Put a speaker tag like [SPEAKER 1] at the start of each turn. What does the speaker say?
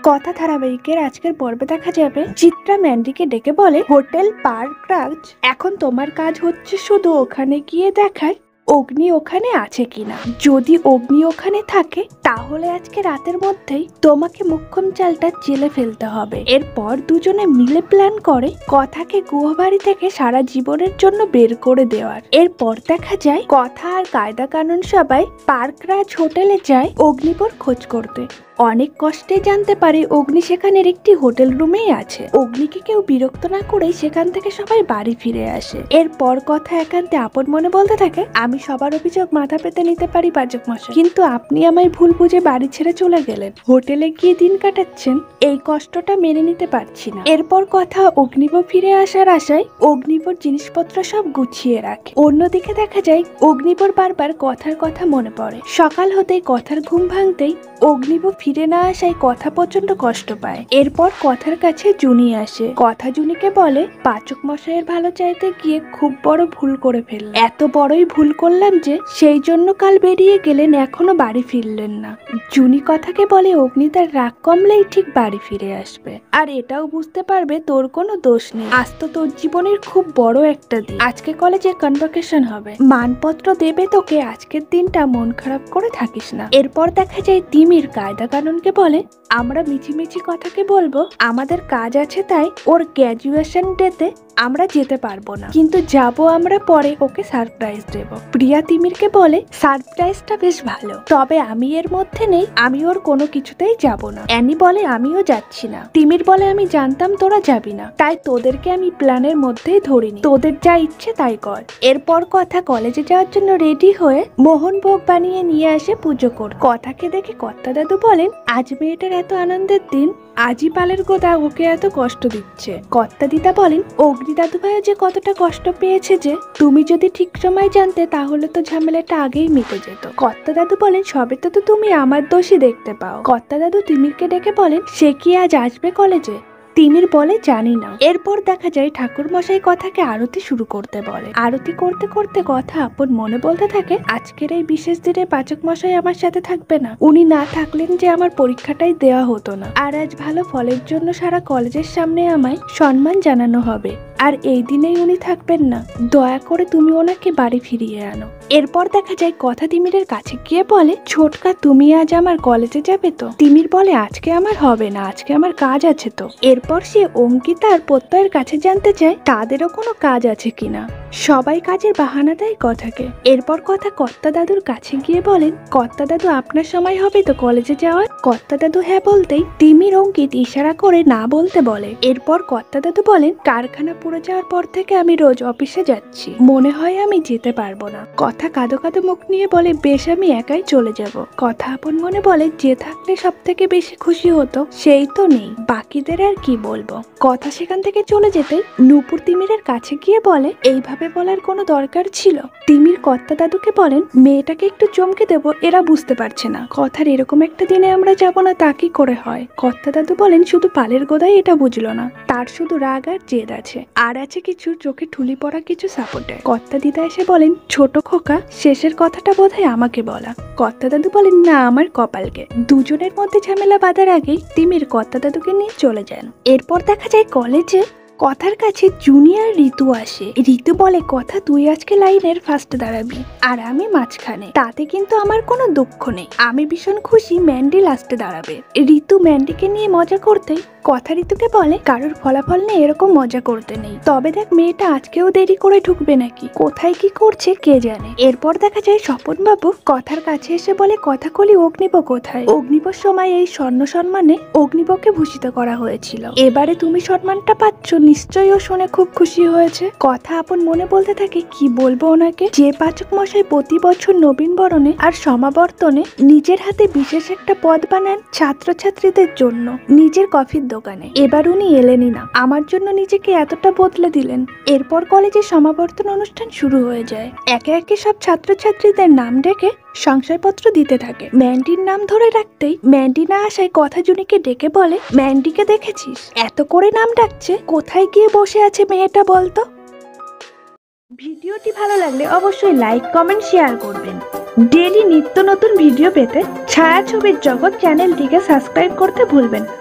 [SPEAKER 1] কথা ধারাবাহিকের আজকের পর্বে দেখা যাবে চিত্রা ম্যান্ডিকে ডেকে বলে, হোটেল পার্ক রাজ, এখন তোমার কাজ হচ্ছে শুধু ওখানে গিয়ে দেখার অগ্নি ওখানে আছে কিনা। যদি অগ্নি ওখানে থাকে তাহলে আজকে রাতের মধ্যেই তোমাকে মুখ্যম চালটা জেলে ফেলতে হবে। এরপর দুজনে মিলে প্ল্যান করে কথাকে গুহবাড়ি থেকে সারা জীবনের জন্য বের করে দেওয়ার। এরপর দেখা যায় কথা আর কায়দা কানুন সবাই পার্করাজ হোটেলে যায় অগ্নিপর খোঁজ করতে। অনেক কষ্টে জানতে পারে অগ্নি সেখানের একটি হোটেল রুমেই আছে। অগ্নিকে কেউ বিরক্ত না করেই সেখান থেকে সবাই বাড়ি ফিরে আসে। এরপর কথা একান্তে আপন মনে বলতে থাকে, আমি সবার অভিযোগ মাথা পেতে নিতে পারি পাচক মশাই, কিন্তু আপনি আমায় ভুল বুঝে বাড়ি ছেড়ে চলে গেলেন, হোটেলে গিয়ে দিন কাটাচ্ছেন, এই কষ্টটা মেনে নিতে পারছি না। এরপর কথা অগ্নিব ফিরে আসার আশায় অগ্নিবর জিনিসপত্র সব গুছিয়ে রাখে। অন্যদিকে দেখা যায় অগ্নিবর বারবার কথার কথা মনে পড়ে। সকাল হতেই কথার ঘুম ভাঙতেই অগ্নিব ফিরে না আসায় কথা প্রচন্ড কষ্ট পায়। এরপর কথার কাছে জুনি আসে। কথা জুনিকে বলে, পাচক মশাইয়ের ভালো চাইতে গিয়ে খুব বড় ভুল করে ফেললাম, এত বড়ই ভুল করলাম যে সেই জন্য কাল বেরিয়ে গেলেন, এখনো বাড়ি ফিরলেন না। জুনি কথাকে বলে, অগ্নি তার রাগ কমলেই ঠিক বাড়ি ফিরে আসবে, আর এটাও বুঝতে পারবে তোর কোনো দোষ নেই, আজ তো তোর জীবনের খুব বড় একটা দিন, আজকে কলেজে কনভোকেশন হবে, মানপত্র দেবে তোকে, আজকের দিনটা মন খারাপ করে থাকিস না। এরপর দেখা যায় তিমির কায়দা কানুনকে বলে, আমরা মিছিমিছি কথাকে বলবো আমাদের কাজ আছে, তাই ওর গ্র্যাজুয়েশন ডেতে আমরা যেতে পারবো না, কিন্তু যাবো আমরা পরে, ওকে সারপ্রাইজ দেব। প্রিয়া তিমিরকে বলে, সারপ্রাইজটা বেশ ভালো, তবে আমি এর মধ্যে নেই, আমি ওর কোনো কিছুতেই যাব না। অ্যানি বলে, আমিও যাচ্ছি না। তিমির বলে, আমি জানতাম তোরা যাবি না, তাই তোদেরকে আমি প্ল্যানের মধ্যেই ধরিনি, তোদের যা ইচ্ছে তাই কর। এরপর কথা কলেজে যাওয়ার জন্য রেডি হয়ে মোহন ভোগ বানিয়ে নিয়ে আসে পুজো কর। কথাকে দেখে কর্তা দাদু বলেন, আজ মেয়েটার এত আনন্দের দিন, আজই পালের গোদা ওকে এত কষ্ট দিচ্ছে। কর্তা দিদা বলেন, অগ্নি দাদু ভাইও যে কতটা কষ্ট পেয়েছে, যে তুমি যদি ঠিক সময় জানতে তাহলে তো ঝামেলাটা আগেই মিটে যেত। কর্তা দাদু বলেন, সবে তো তুমি আমার দোষই দেখতে পাও। কর্তা দাদু তিমিরকে ডেকে বলেন, সে কি আজ আসবে কলেজে? তিমির বলে, জানি না। এরপর দেখা যায় ঠাকুর মশাই কথাকে আরতি শুরু করতে বলে। আরতি করতে করতে কথা আপন মনে বলতে থাকে, আজকের এই বিশেষ দিনে পাচক মশাই আমার সাথে থাকবে না, উনি না থাকলেন যে আমার পরীক্ষাটাই দেওয়া হতো না, আর আজ ভালো ফলের জন্য সারা কলেজের সামনে আমায় সম্মান জানানো হবে, আর এই দিনেই উনি থাকবেন না, দয়া করে তুমি ওনাকে বাড়ি ফিরিয়ে আনো। এরপর দেখা যায় কথা তিমিরের কাছে গিয়ে বলে, ছোটকা তুমি আজ আমার কলেজে যাবে তো? তিমির বলে, আজকে আমার হবে না, আজকে আমার কাজ আছে তো। এরপর সে অঙ্কিতা আর প্রত্যয়ের কাছে জানতে চায় তাদেরও কোনো কাজ আছে কিনা। সবাই কাজের বাহানা দেয় কথাকে। এরপর কথা কর্তা দাদুর কাছে গিয়ে বলেন, কর্তা দাদু আপনার সময় হবে তো কলেজে যাওয়ার? কর্তা দাদু হ্যাঁ বলতেই তিমির অঙ্কিত ইশারা করে না বলতে বলে। এরপর কর্তা দাদু বলেন, কারখানা পুড়ে যাওয়ার পর থেকে আমি রোজ অফিসে যাচ্ছি, মনে হয় আমি যেতে পারবো না। কথা কাঁদো কাঁদো মুখ নিয়ে বলে, বেশ আমি একাই চলে যাব। কথা আপন মনে বলে, যে থাকলে সব থেকে বেশি খুশি হতো সেই তো নেই, বাকিদের আর কি বলবো। কথা সেখান থেকে চলে যেতে নূপুর তিমিরের কাছে গিয়ে বলে, এইভাবে বলার কোনো দরকার ছিল? তিমির কর্তা দাদুকে বলেন, মেয়েটাকে একটু চমকে দেব, এরা বুঝতে পারছে না, কথার এরকম একটা দিনে আমরা যাব না তা কি করে হয়? কর্তা দাদু বলেন, শুধু পালের গোদাই এটা বুঝলো না, তার শুধু রাগ আর জেদ আছে, আর আছে কিছু চোখে ঠুলি পড়া কিছু সাপোর্টে। কর্তা দিদা এসে বলেন, ছোট খোকা শেষের কথাটা বোধহয় আমাকে বলা। কর্তা দাদু বলেন, না আমার কপালকে। দুজনের মধ্যে ঝামেলা বাঁধার আগেই তিমির কর্তা দাদুকে নিয়ে চলে যান। এরপর দেখা যায় কলেজে কথার কাছে জুনিয়র ঋতু আসে। ঋতু বলে, কথা তুই আজকে লাইনের ফার্স্ট দাঁড়াবি আর আমি মাঝখানে, তাতে কিন্তু আমার কোনো দুঃখ নেই, আমি ভীষণ খুশি ম্যান্ডি লাস্টে দাঁড়াবে। ঋতু ম্যান্ডিকে নিয়ে মজা করতেই কথা ঋতুকে বলে, কারোর ফলাফল নিয়ে এরকম মজা করতে নেই, তবে দেখ মেয়েটা আজকেও দেরি করে ঢুকবে নাকি, কোথায় কি করছে কে জানে। এরপর দেখা যায় স্বপন বাবু কথার কাছে এসে বলে, কথা কলি অগ্নিব কোথায়? অগ্নিবর সময় এই স্বর্ণ সম্মানে অগ্নিবকে ভূষিত করা হয়েছিল, এবারে তুমি সম্মানটা পাচ্ছ, নিশ্চয়ই ও শুনে খুব খুশি হয়েছে। কথা আপন মনে বলতে থাকে, কি বলবো ওনাকে, যে পাচক মশাই প্রতি বছর নবীন বরণে আর সমাবর্তনে নিজের হাতে বিশেষ একটা পদ বানান ছাত্রছাত্রীদের জন্য নিজের কফির দোকানে, এবার উনি এলেনই না, আমার জন্য নিজেকে এতটা বদলে দিলেন। এরপর কলেজে সমাবর্তন অনুষ্ঠান শুরু হয়ে যায়। একে একে সব ছাত্রছাত্রীদের নাম ডেকে সংশয়পত্র দিতে থাকে। ম্যান্ডির নাম ধরে রাখতেই ম্যান্ডি না আসায় কথা জুনিকে ডেকে বলে, ম্যান্ডিকে দেখেছিস? এত করে নাম ডাকছে, কোথায় গিয়ে বসে আছে মেয়েটা বলতো? ভিডিওটি ভালো লাগলে অবশ্যই লাইক কমেন্ট শেয়ার করবেন। ডেইলি নিত্য নতুন ভিডিও পেতে ছায়াছবির জগৎ চ্যানেলটিকে সাবস্ক্রাইব করতে ভুলবেন না।